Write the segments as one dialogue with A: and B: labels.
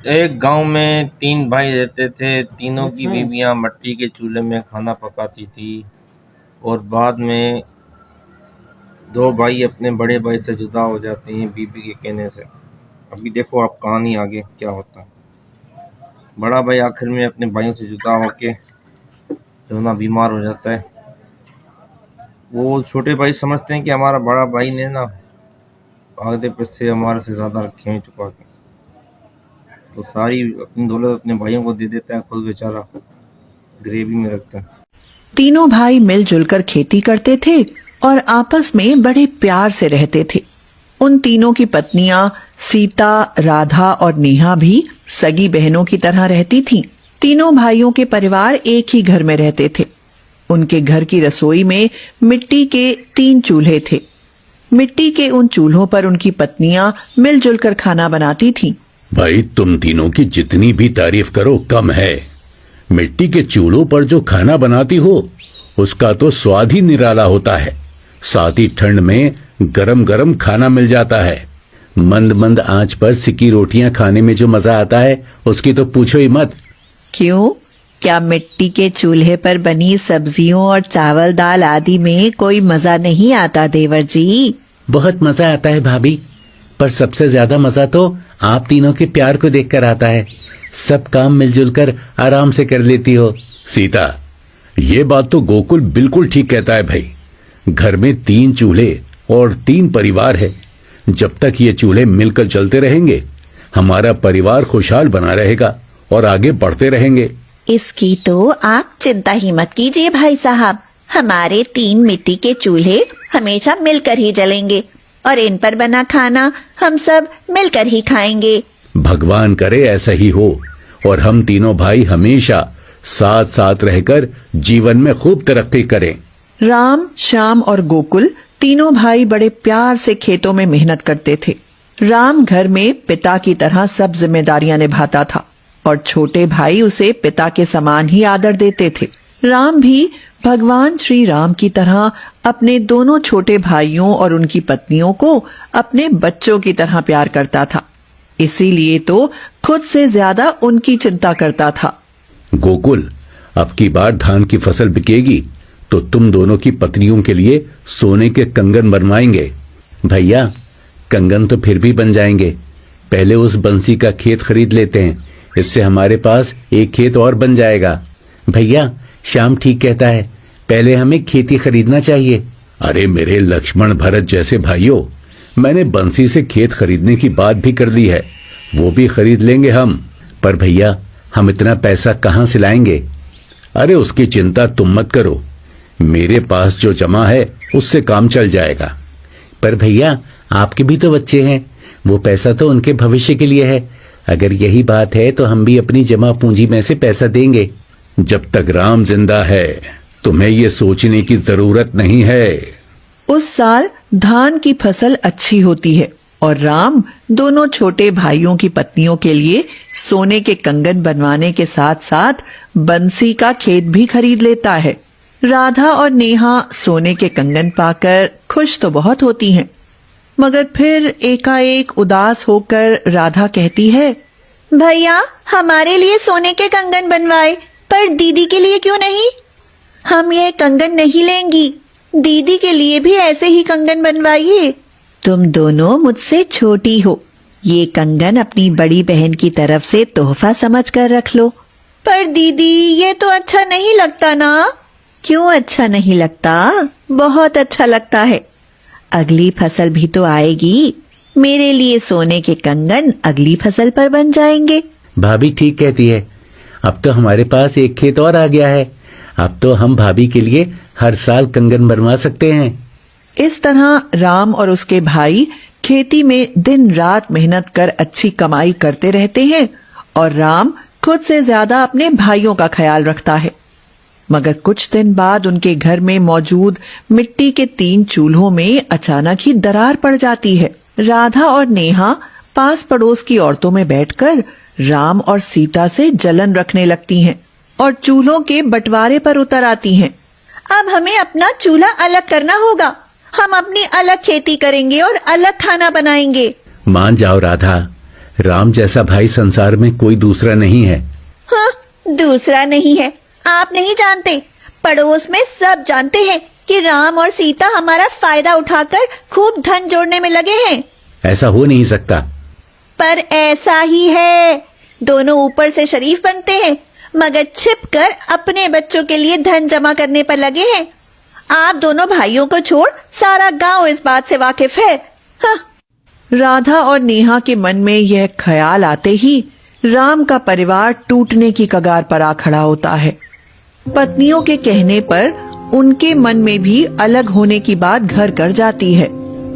A: एक गांव में 3 भाई रहते थे। तीनों की
B: अच्छा।
A: बीवियां मिट्टी के चूल्हे में खाना पकाती थी और बाद में 2 भाई अपने बड़े भाई से जुदा हो जाते हैं बीवी के कहने से। अभी देखो आप कहानी आगे क्या होता है। बड़ा भाई आखिर में अपने भाइयों से जुदा होके जो ना बीमार हो जाता है। वो छोटे भाई समझते हैं कि हमारा बड़ा भाई ने ना भागते पैसे हमारे से ज़्यादा रखे हैं छुपा के, तो सारी अपनी दौलत अपने भाइयों को दे देता है, खुद बेचारा ग्रेवी में रखता है।
B: तीनों भाई मिलजुल कर खेती करते थे और आपस में बड़े प्यार से रहते थे। उन तीनों की पत्नियां सीता, राधा और नेहा भी सगी बहनों की तरह रहती थीं। तीनों भाइयों के परिवार एक ही घर में रहते थे। उनके घर की रसोई में मिट्टी के 3 चूल्हे थे। मिट्टी के उन चूल्हों पर उनकी पत्नियां मिलजुल कर खाना बनाती थीं।
C: भाई तुम तीनों की जितनी भी तारीफ करो कम है। मिट्टी के चूल्हों पर जो खाना बनाती हो उसका तो स्वाद ही निराला होता है। साथ ही ठंड में गरम गरम खाना मिल जाता है। मंद मंद आंच पर सिकी रोटियां खाने में जो मजा आता है उसकी तो पूछो ही मत।
B: क्यों? क्या मिट्टी के चूल्हे पर बनी सब्जियों और चावल दाल आदि में कोई मजा नहीं आता देवर जी?
C: बहुत मजा आता है भाभी, पर सबसे ज्यादा मजा तो आप तीनों के प्यार को देखकर आता है। सब काम मिलजुल कर आराम से कर लेती हो। सीता, ये बात तो गोकुल बिल्कुल ठीक कहता है भाई। घर में 3 चूल्हे और 3 परिवार है। जब तक ये चूल्हे मिलकर चलते रहेंगे हमारा परिवार खुशहाल बना रहेगा और आगे बढ़ते रहेंगे।
B: इसकी तो आप चिंता ही मत कीजिए भाई साहब। हमारे 3 मिट्टी के चूल्हे हमेशा मिलकर ही जलेंगे और इन पर बना खाना हम सब मिलकर ही खाएंगे।
C: भगवान करे ऐसा ही हो और हम तीनों भाई हमेशा साथ साथ रहकर जीवन में खूब तरक्की करें।
B: राम, श्याम और गोकुल तीनों भाई बड़े प्यार से खेतों में मेहनत करते थे। राम घर में पिता की तरह सब जिम्मेदारियां निभाता था और छोटे भाई उसे पिता के समान ही आदर देते थे। राम भी भगवान श्री राम की तरह अपने दोनों छोटे भाइयों और उनकी पत्नियों को अपने बच्चों की तरह प्यार करता था। इसीलिए तो खुद से ज्यादा उनकी चिंता करता था।
C: गोकुल, अब की बार धान की फसल बिकेगी तो तुम दोनों की पत्नियों के लिए सोने के कंगन बनवाएंगे। भैया, कंगन तो फिर भी बन जाएंगे। पहले उस बंसी का खेत खरीद लेते हैं, इससे हमारे पास एक खेत और बन जाएगा। भैया, श्याम ठीक कहता है, पहले हमें खेती खरीदना चाहिए। अरे मेरे लक्ष्मण भरत जैसे भाइयों, मैंने बंसी से खेत खरीदने की बात भी कर ली है, वो भी खरीद लेंगे हम। पर भैया, हम इतना पैसा कहाँ से लाएंगे? अरे उसकी चिंता तुम मत करो, मेरे पास जो जमा है उससे काम चल जाएगा। पर भैया, आपके भी तो बच्चे हैं, वो पैसा तो उनके भविष्य के लिए है। अगर यही बात है तो हम भी अपनी जमा पूंजी में से पैसा देंगे। जब तक राम जिंदा है तुम्हें ये सोचने की जरूरत नहीं है।
B: उस साल धान की फसल अच्छी होती है और राम दोनों छोटे भाइयों की पत्नियों के लिए सोने के कंगन बनवाने के साथ साथ बंसी का खेत भी खरीद लेता है। राधा और नेहा सोने के कंगन पाकर खुश तो बहुत होती हैं, मगर फिर एकाएक उदास होकर राधा कहती है, भैया हमारे लिए सोने के कंगन बनवाए, पर दीदी के लिए क्यों नहीं? हम ये कंगन नहीं लेंगी, दीदी के लिए भी ऐसे ही कंगन बनवाइए। तुम दोनों मुझसे छोटी हो, ये कंगन अपनी बड़ी बहन की तरफ से तोहफा समझ कर रख लो। पर दीदी ये तो अच्छा नहीं लगता ना। क्यों अच्छा नहीं लगता? बहुत अच्छा लगता है। अगली फसल भी तो आएगी, मेरे लिए सोने के कंगन अगली फसल पर बन जाएंगे।
C: भाभी ठीक कहती है, अब तो हमारे पास एक खेत और आ गया है। अब तो हम भाभी के लिए हर साल कंगन बनवा सकते हैं।
B: इस तरह राम और उसके भाई खेती में दिन रात मेहनत कर अच्छी कमाई करते रहते हैं और राम खुद से ज्यादा अपने भाइयों का ख्याल रखता है। मगर कुछ दिन बाद उनके घर में मौजूद मिट्टी के 3 चूल्हों में अचानक ही दरार पड़ जाती है। राधा और नेहा पास पड़ोस की औरतों में बैठकर राम और सीता से जलन रखने लगती हैं और चूल्हों के बंटवारे पर उतर आती हैं। अब हमें अपना चूल्हा अलग करना होगा, हम अपनी अलग खेती करेंगे और अलग खाना बनाएंगे।
C: मान जाओ राधा, राम जैसा भाई संसार में कोई दूसरा नहीं है।
D: हाँ, दूसरा नहीं है। आप नहीं जानते, पड़ोस में सब जानते हैं कि राम और सीता हमारा फायदा उठाकर खूब धन जोड़ने में लगे हैं।
C: ऐसा हो नहीं सकता।
D: पर ऐसा ही है। दोनों ऊपर से शरीफ बनते हैं, मगर छिपकर अपने बच्चों के लिए धन जमा करने पर लगे हैं। आप दोनों भाइयों को छोड़ सारा गांव इस बात से वाकिफ है। हाँ।
B: राधा और नेहा के मन में यह ख्याल आते ही राम का परिवार टूटने की कगार पर आ खड़ा होता है। पत्नियों के कहने पर उनके मन में भी अलग होने की बात घर कर जाती है।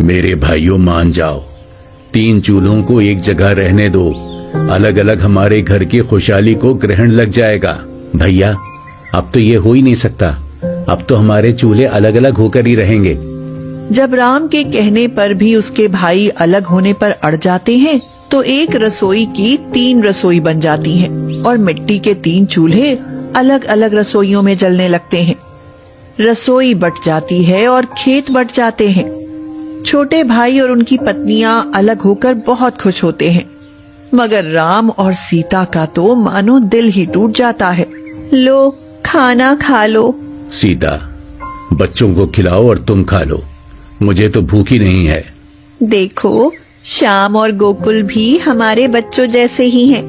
C: मेरे भाइयों मान जाओ, 3 चूल्हों को एक जगह रहने दो। अलग अलग हमारे घर की खुशहाली को ग्रहण लग जाएगा। भैया, अब तो ये हो ही नहीं सकता। अब तो हमारे चूल्हे अलग अलग होकर ही रहेंगे।
B: जब राम के कहने पर भी उसके भाई अलग होने पर अड़ जाते हैं तो एक रसोई की 3 रसोई बन जाती हैं और मिट्टी के 3 चूल्हे अलग अलग रसोइयों में जलने लगते हैं। रसोई बट जाती है और खेत बट जाते हैं। छोटे भाई और उनकी पत्नियां अलग होकर बहुत खुश होते हैं, मगर राम और सीता का तो मानो दिल ही टूट जाता है।
D: लो, खाना खा लो।
C: सीता, बच्चों को खिलाओ और तुम खा लो। मुझे तो भूख ही नहीं है।
D: देखो, श्याम और गोकुल भी हमारे बच्चों जैसे ही हैं।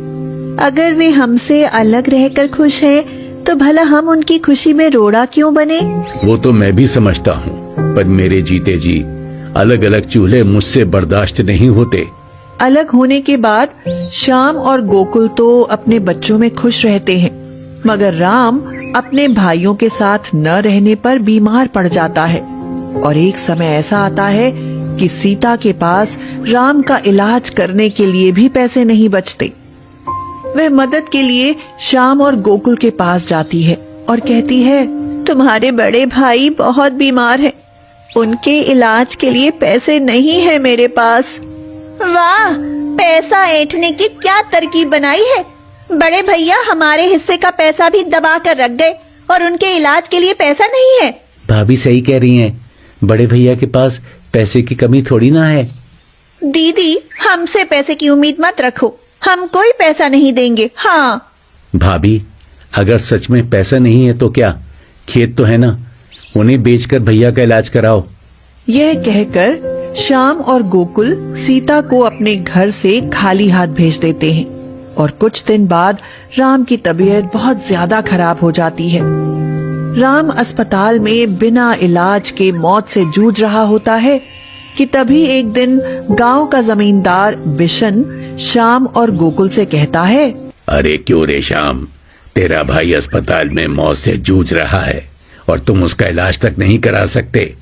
D: अगर वे हमसे अलग रहकर खुश हैं, तो भला हम उनकी खुशी में रोड़ा क्यों बने?
C: वो तो मैं भी समझता हूँ, पर मेरे जीते जी अलग अलग चूल्हे मुझसे बर्दाश्त नहीं होते।
B: अलग होने के बाद श्याम और गोकुल तो अपने बच्चों में खुश रहते हैं, मगर राम अपने भाइयों के साथ न रहने पर बीमार पड़ जाता है। और एक समय ऐसा आता है कि सीता के पास राम का इलाज करने के लिए भी पैसे नहीं बचते। वह मदद के लिए श्याम और गोकुल के पास जाती है और कहती है,
D: तुम्हारे बड़े भाई बहुत बीमार हैं। उनके इलाज के लिए पैसे नहीं है मेरे पास। वाह, पैसा ऐंठने की क्या तरकीब बनाई है। बड़े भैया हमारे हिस्से का पैसा भी दबा कर रख गए और उनके इलाज के लिए पैसा नहीं है।
C: भाभी सही कह रही हैं। बड़े भैया के पास पैसे की कमी थोड़ी ना है।
D: दीदी, हमसे पैसे की उम्मीद मत रखो। हम कोई पैसा नहीं देंगे। हाँ
C: भाभी, अगर सच में पैसा नहीं है तो क्या, खेत तो है ना, उन्हें बेचकर भैया का इलाज कराओ।
B: यह कहकर श्याम और गोकुल सीता को अपने घर से खाली हाथ भेज देते हैं और कुछ दिन बाद राम की तबीयत बहुत ज्यादा खराब हो जाती है। राम अस्पताल में बिना इलाज के मौत से जूझ रहा होता है कि तभी एक दिन गांव का जमींदार बिशन श्याम और गोकुल से कहता है,
C: अरे क्यों रे श्याम, तेरा भाई अस्पताल में मौत से जूझ रहा है और तुम उसका इलाज तक नहीं करा सकते।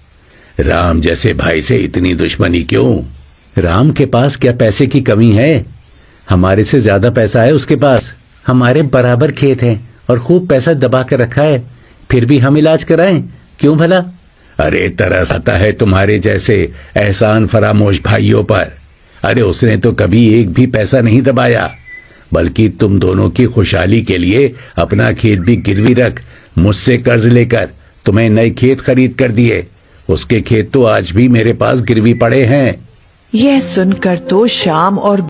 C: राम जैसे भाई से इतनी दुश्मनी क्यों? राम के पास क्या पैसे की कमी है? हमारे से ज्यादा पैसा है उसके पास। हमारे बराबर खेत है और खूब पैसा दबा कर रखा है, फिर भी हम इलाज कराएं क्यों भला? अरे तरस आता है तुम्हारे जैसे एहसान फरामोश भाइयों पर। अरे उसने तो कभी एक भी पैसा नहीं दबाया, बल्कि तुम दोनों की खुशहाली के लिए अपना खेत भी गिरवी रख मुझसे कर्ज लेकर तुम्हें नए खेत खरीद कर दिए। उसके खेत तो आज भी मेरे पास गिरवी पड़े हैं।
B: यह सुनकर तो श्याम और